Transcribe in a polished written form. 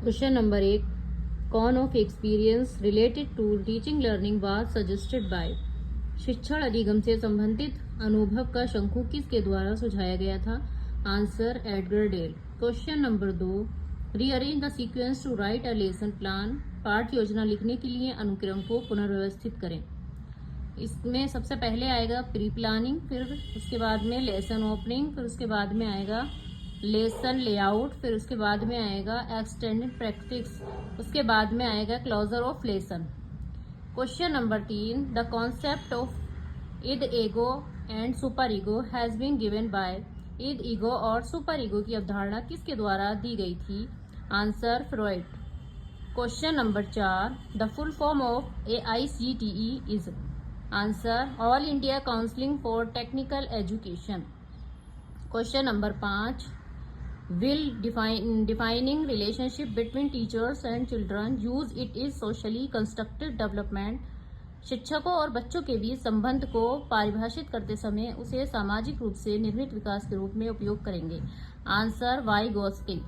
Question number 1, cone of experience related to teaching learning was suggested by. शिक्षण अधिगम से संबंधित अनुभव का शंकु किसके द्वारा सुझाया गया था। Answer Edgar Dale. Question number 2, rearrange the sequence to write a lesson plan. पाठ योजना लिखने के लिए अनुक्रम को पुनर्व्यवस्थित करें। इसमें सबसे पहले आएगा प्री प्लानिंग, फिर उसके बाद में लेसन ओपनिंग, फिर उसके बाद में आएगा लेसन लेआउट, फिर उसके बाद में आएगा एक्सटेंडेड प्रैक्टिस, उसके बाद में आएगा closure of lesson. Question number 3, the concept of id ego and super ego has been given by. Id ego और सुपर ईगो की अवधारणा किसके द्वारा दी गई थी। Answer Freud. Question number 4, the full form of AICTE is. Answer all India counselling for technical education. Question number 5, will defining relationship between teachers and children use it is socially constructed development। शिक्षकों और बच्चों के बीच संबंध को परिभाषित करते समय उसे सामाजिक रूप से निर्मित विकास के रूप में उपयोग करेंगे। Answer Vygotsky.